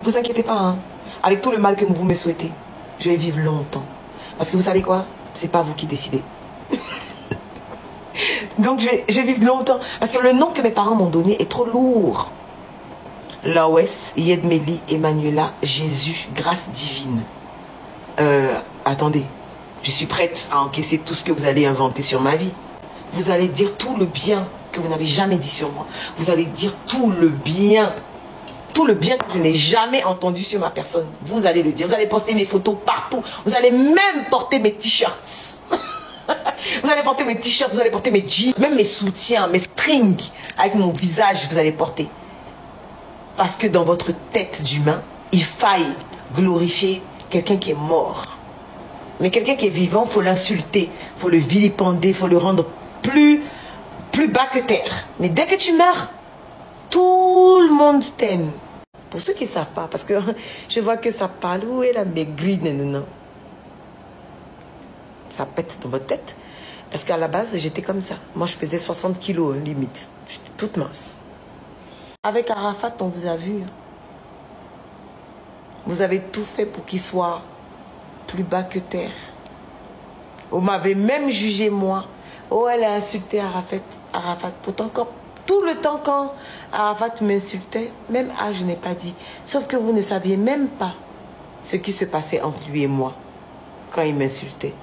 Ne vous inquiétez pas, hein. Avec tout le mal que vous me souhaitez, je vais vivre longtemps. Parce que vous savez quoi? C'est pas vous qui décidez. Donc je vais vivre longtemps. Parce que le nom que mes parents m'ont donné est trop lourd. Lawes, Yedmeli, Emmanuela, Jésus, grâce divine. Attendez, je suis prête à encaisser tout ce que vous allez inventer sur ma vie. Vous allez dire tout le bien que vous n'avez jamais dit sur moi. Vous allez dire tout le bien que je n'ai jamais entendu sur ma personne. Vous allez le dire. Vous allez poster mes photos partout. Vous allez même porter mes t-shirts. Vous allez porter mes t-shirts, vous allez porter mes jeans, même mes soutiens, mes strings avec mon visage, vous allez porter. Parce que dans votre tête d'humain, il faille glorifier quelqu'un qui est mort. Mais quelqu'un qui est vivant, il faut l'insulter, il faut le vilipender, il faut le rendre plus bas que terre. Mais dès que tu meurs, tout le monde t'aime. Pour ceux qui ne savent pas, parce que je vois que ça parle, où est la maigrie, non. Ça pète dans votre tête. Parce qu'à la base, j'étais comme ça. Moi, je pesais 60 kilos, limite. J'étais toute mince. Avec Arafat, on vous a vu. Vous avez tout fait pour qu'il soit plus bas que terre. Vous m'avez même jugé, moi. Oh, elle a insulté Arafat. Pourtant, tout le temps, quand Arafat m'insultait, même je n'ai pas dit. Sauf que vous ne saviez même pas ce qui se passait entre lui et moi quand il m'insultait.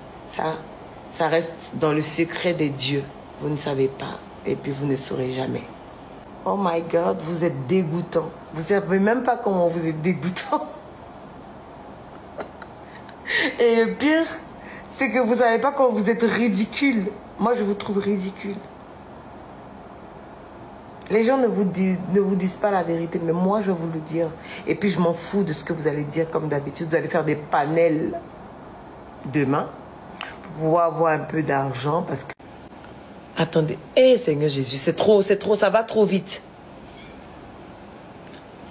Ça reste dans le secret des dieux. Vous ne savez pas. Et puis vous ne saurez jamais. Oh my God, vous êtes dégoûtant. Vous ne savez même pas comment vous êtes dégoûtant. Et le pire, c'est que vous ne savez pas comment vous êtes ridicule. Moi, je vous trouve ridicule. Les gens ne vous disent pas la vérité, mais moi, je vais vous le dire. Et puis, je m'en fous de ce que vous allez dire comme d'habitude. Vous allez faire des panels demain. Pour avoir un peu d'argent parce que... Attendez, Seigneur Jésus, c'est trop, ça va trop vite.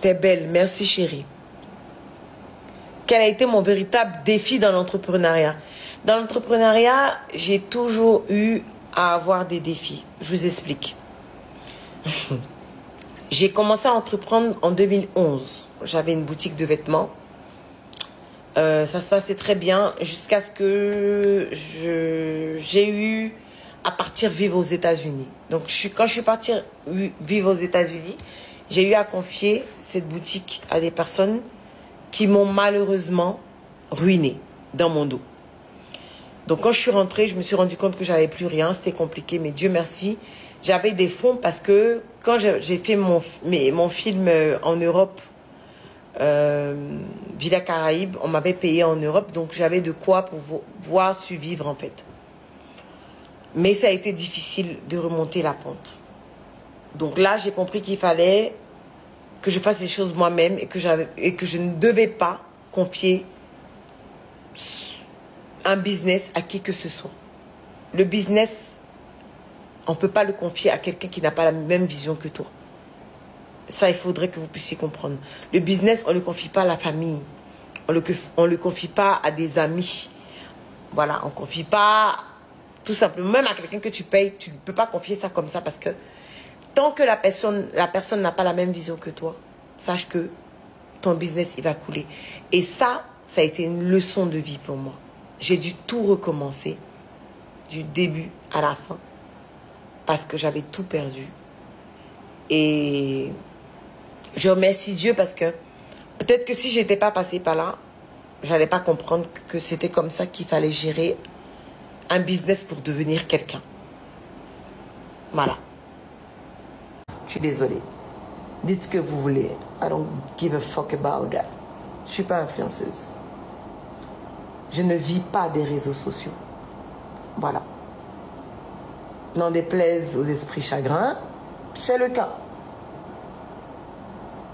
T'es belle, merci chérie. Quel a été mon véritable défi dans l'entrepreneuriat? Dans l'entrepreneuriat, j'ai toujours eu à avoir des défis. Je vous explique. J'ai commencé à entreprendre en 2011. J'avais une boutique de vêtements. Ça se passait très bien jusqu'à ce que j'ai eu à partir vivre aux États-Unis. Donc, quand je suis partie vivre aux États-Unis, j'ai eu à confier cette boutique à des personnes qui m'ont malheureusement ruinée dans mon dos. Donc, quand je suis rentrée, je me suis rendu compte que j'avais plus rien. C'était compliqué, mais Dieu merci, j'avais des fonds parce que quand j'ai fait mon film en Europe, Villa Caraïbes, on m'avait payé en Europe, donc j'avais de quoi pouvoir survivre en fait. Mais ça a été difficile de remonter la pente. Donc là, j'ai compris qu'il fallait que je fasse les choses moi-même et que je ne devais pas confier un business à qui que ce soit. Le business, on ne peut pas le confier à quelqu'un qui n'a pas la même vision que toi. Ça, il faudrait que vous puissiez comprendre. Le business, on ne le confie pas à la famille. On le confie pas à des amis. Voilà, on ne confie pas tout simplement. Même à quelqu'un que tu payes, tu ne peux pas confier ça comme ça parce que tant que la personne n'a pas la même vision que toi, sache que ton business, il va couler. Et ça a été une leçon de vie pour moi. J'ai dû tout recommencer du début à la fin parce que j'avais tout perdu. Et je remercie Dieu parce que peut-être que si j'étais pas passée par là, j'allais pas comprendre que c'était comme ça qu'il fallait gérer un business pour devenir quelqu'un. Voilà. Je suis désolée. Dites ce que vous voulez. I don't give a fuck about that. Je suis pas influenceuse. Je ne vis pas des réseaux sociaux. Voilà. N'en déplaise aux esprits chagrins, c'est le cas.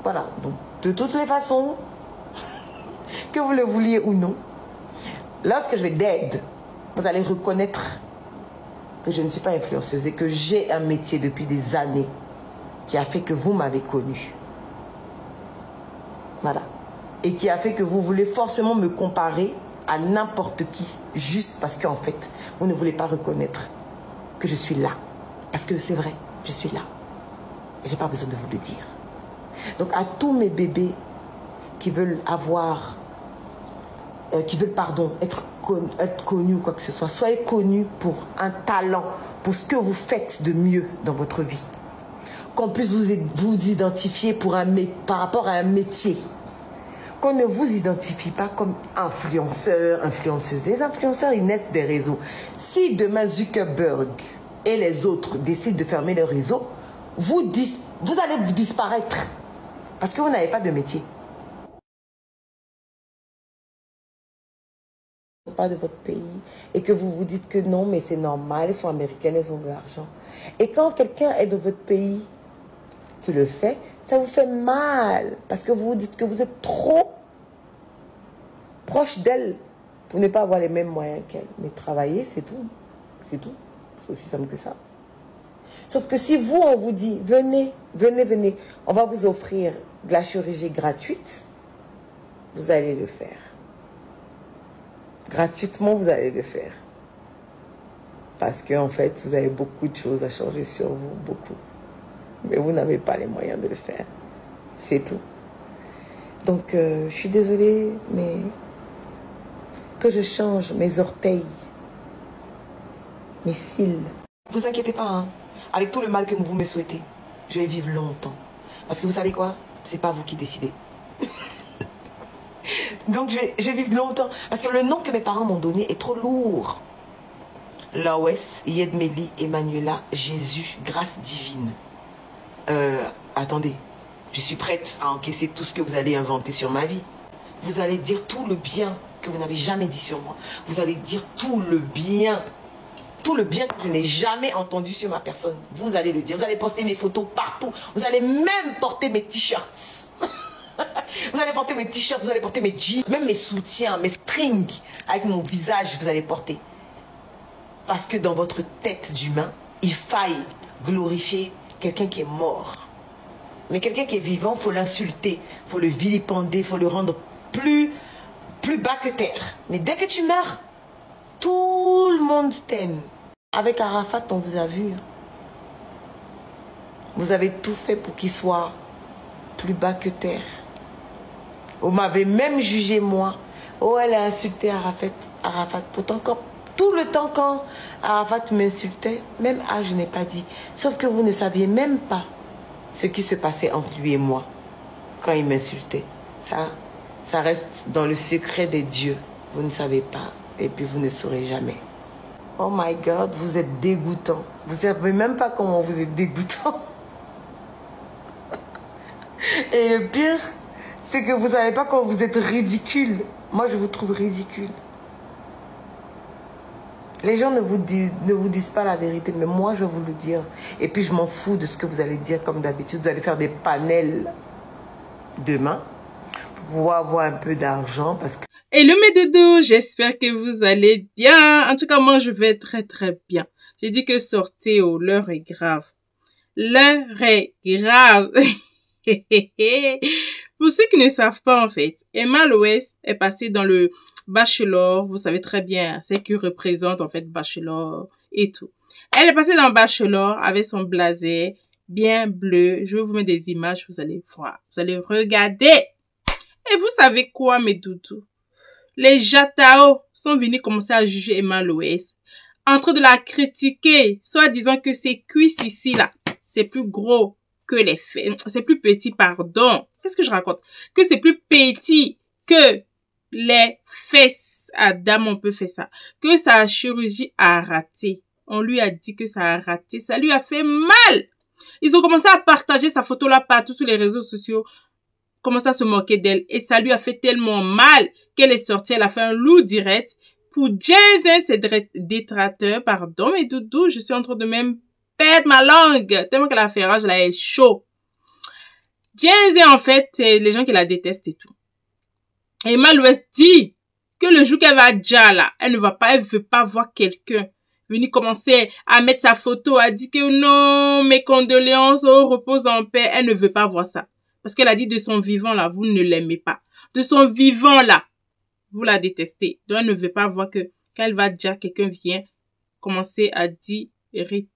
Voilà. Donc, de toutes les façons, que vous le vouliez ou non, lorsque je vais dead, vous allez reconnaître que je ne suis pas influenceuse et que j'ai un métier depuis des années qui a fait que vous m'avez connue. Voilà. Et qui a fait que vous voulez forcément me comparer à n'importe qui, juste parce qu'en fait, vous ne voulez pas reconnaître que je suis là. Parce que c'est vrai, je suis là. Et je n'ai pas besoin de vous le dire. Donc à tous mes bébés qui veulent avoir, être connus ou quoi que ce soit. Soyez connus pour un talent, pour ce que vous faites de mieux dans votre vie. Qu'on puisse vous identifier par rapport à un métier. Qu'on ne vous identifie pas comme influenceur, influenceuse. Les influenceurs, ils naissent des réseaux. Si demain Zuckerberg et les autres décident de fermer leur réseau, vous allez disparaître. Parce que vous n'avez pas de métier. Pas de votre pays et que vous vous dites que non, mais c'est normal, elles sont américaines, elles ont de l'argent. Et quand quelqu'un est de votre pays qui le fait, ça vous fait mal parce que vous vous dites que vous êtes trop proche d'elle pour ne pas avoir les mêmes moyens qu'elle. Mais travailler, c'est tout. C'est tout. C'est aussi simple que ça. Sauf que si vous, on vous dit, venez, venez, venez, on va vous offrir de la chirurgie gratuite, vous allez le faire. Gratuitement, vous allez le faire. Parce qu'en fait, vous avez beaucoup de choses à changer sur vous, beaucoup. Mais vous n'avez pas les moyens de le faire. C'est tout. Donc, je suis désolée, mais que je change mes orteils, mes cils. Ne vous inquiétez pas, hein. Avec tout le mal que vous me souhaitez, je vais vivre longtemps. Parce que vous savez quoi? C'est pas vous qui décidez. Donc je vais vivre longtemps. Parce que le nom que mes parents m'ont donné est trop lourd. Lawes, Yedmeli, Emmanuela, Jésus, grâce divine. Attendez, je suis prête à encaisser tout ce que vous allez inventer sur ma vie. Vous allez dire tout le bien que vous n'avez jamais dit sur moi. Vous allez dire tout le bien que je n'ai jamais entendu sur ma personne. Vous allez le dire. Vous allez poster mes photos partout. Vous allez même porter mes t-shirts. Vous allez porter mes t-shirts, vous allez porter mes jeans, même mes soutiens, mes strings avec mon visage, vous allez porter. Parce que dans votre tête d'humain, il faille glorifier quelqu'un qui est mort. Mais quelqu'un qui est vivant, il faut l'insulter, il faut le vilipender, il faut le rendre plus bas que terre. Mais dès que tu meurs, tout le monde t'aime. Avec Arafat, on vous a vu. Vous avez tout fait pour qu'il soit plus bas que terre. Vous m'avez même jugé moi. Oh, elle a insulté Arafat. Pourtant, tout le temps quand Arafat m'insultait, même je n'ai pas dit. Sauf que vous ne saviez même pas ce qui se passait entre lui et moi quand il m'insultait. Ça reste dans le secret des dieux. Vous ne savez pas. Et puis vous ne saurez jamais. Oh my God, vous êtes dégoûtant. Vous ne savez même pas comment vous êtes dégoûtant. Et le pire, c'est que vous ne savez pas quand vous êtes ridicule. Moi, je vous trouve ridicule. Les gens ne vous disent pas la vérité, mais moi, je vais vous le dire. Et puis, je m'en fous de ce que vous allez dire comme d'habitude. Vous allez faire des panels demain pour pouvoir avoir un peu d'argent parce que... Hello mes doudous, j'espère que vous allez bien. En tout cas, moi, je vais très très bien. J'ai dit que sortez, oh, l'heure est grave. L'heure est grave. Pour ceux qui ne savent pas, en fait, Emma Lawes est passée dans le Bachelor. Vous savez très bien, c'est qui représente, en fait, Bachelor et tout. Elle est passée dans Bachelor avec son blazer bien bleu. Je vais vous mettre des images, vous allez voir. Vous allez regarder. Et vous savez quoi, mes doudous? Les Jatao sont venus commencer à juger Emma Lawes, en train de la critiquer, soit disant que ses cuisses ici, là, c'est plus gros que les fesses, c'est plus petit, pardon. Qu'est-ce que je raconte? Que c'est plus petit que les fesses. Adam, on peut faire ça. Que sa chirurgie a raté. On lui a dit que ça a raté. Ça lui a fait mal. Ils ont commencé à partager sa photo là partout sur les réseaux sociaux. Commencé à se moquer d'elle. Et ça lui a fait tellement mal qu'elle est sortie. Elle a fait un loup direct pour Jensen, ses détracteurs. Pardon, mes doudous, je suis en train de même perdre ma langue. Tellement qu'elle a fait rage, elle est chaud. Jensen, en fait, c'est les gens qui la détestent et tout. Et Emma Lawes dit que le jour qu'elle va déjà là, elle veut pas voir quelqu'un venir commencer à mettre sa photo, a dit que non, mes condoléances, oh, repose en paix. Elle ne veut pas voir ça. Parce qu'elle a dit de son vivant là, vous ne l'aimez pas. De son vivant là, vous la détestez. Donc elle ne veut pas voir que quand elle va déjà, quelqu'un vient commencer à dire RIP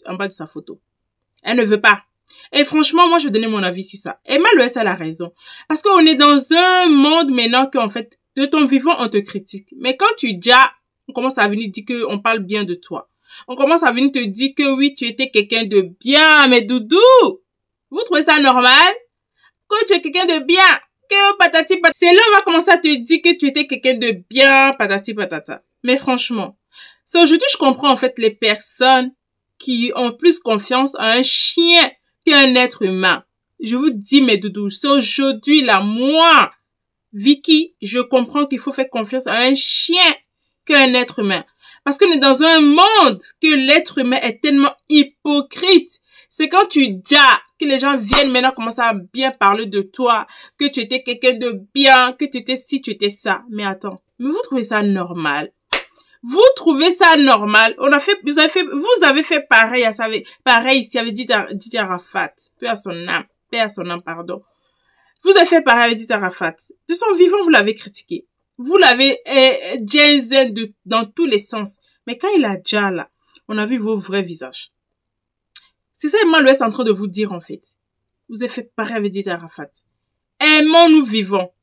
en bas de sa photo. Elle ne veut pas. Et franchement, moi, je vais donner mon avis sur ça. Emma Loès a la raison. Parce qu'on est dans un monde maintenant qu'en fait, de ton vivant, on te critique. Mais quand tu déjà, on commence à venir dire qu'on parle bien de toi. On commence à venir te dire que oui, tu étais quelqu'un de bien, mais doudou, vous trouvez ça normal? Que tu es quelqu'un de bien, que patati patata. C'est là on va commencer à te dire que tu étais quelqu'un de bien, patati patata. Mais franchement, c'est aujourd'hui je comprends en fait les personnes qui ont plus confiance à un chien qu'un être humain. Je vous dis mes doudous, c'est aujourd'hui là, moi, Vicky, je comprends qu'il faut faire confiance à un chien qu'un être humain. Parce qu'on est dans un monde que l'être humain est tellement hypocrite. C'est quand tu dis que les gens viennent maintenant commencer à bien parler de toi, que tu étais quelqu'un de bien, que tu étais ci, tu étais ça. Mais attends, mais vous trouvez ça normal? Vous trouvez ça normal? Vous avez fait pareil, pareil ici avec Didier Arafat, paix à son âme, pardon. Vous avez fait pareil avec Didier Arafat. De son vivant, vous l'avez critiqué. Vous l'avez dans tous les sens. Mais quand il a déjà là, on a vu vos vrais visages. C'est ça Emma Loès est en train de vous dire en fait. Vous avez fait pareil avec Didier Arafat. Aimons-nous vivants.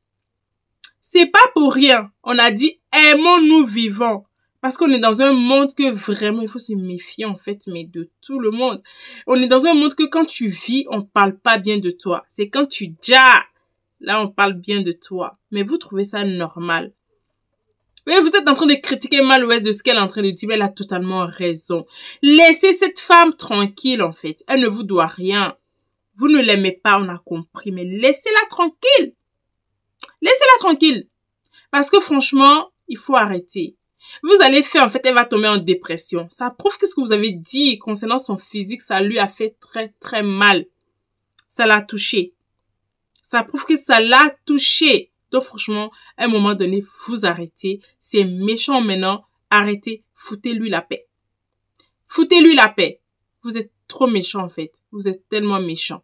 C'est pas pour rien. On a dit aimons-nous vivants. Parce qu'on est dans un monde que vraiment il faut se méfier en fait, mais de tout le monde. On est dans un monde que quand tu vis, on parle pas bien de toi. C'est quand tujas, là on parle bien de toi. Mais vous trouvez ça normal? Oui, vous êtes en train de critiquer Emma Loès de ce qu'elle est en train de dire, mais elle a totalement raison. Laissez cette femme tranquille, en fait. Elle ne vous doit rien. Vous ne l'aimez pas, on a compris, mais laissez-la tranquille. Laissez-la tranquille. Parce que franchement, il faut arrêter. Vous allez faire, en fait, elle va tomber en dépression. Ça prouve que ce que vous avez dit concernant son physique, ça lui a fait très, très mal. Ça l'a touché. Ça prouve que ça l'a touché. Donc franchement, à un moment donné, vous arrêtez. C'est méchant maintenant. Arrêtez. Foutez-lui la paix. Foutez-lui la paix. Vous êtes trop méchant en fait. Vous êtes tellement méchant.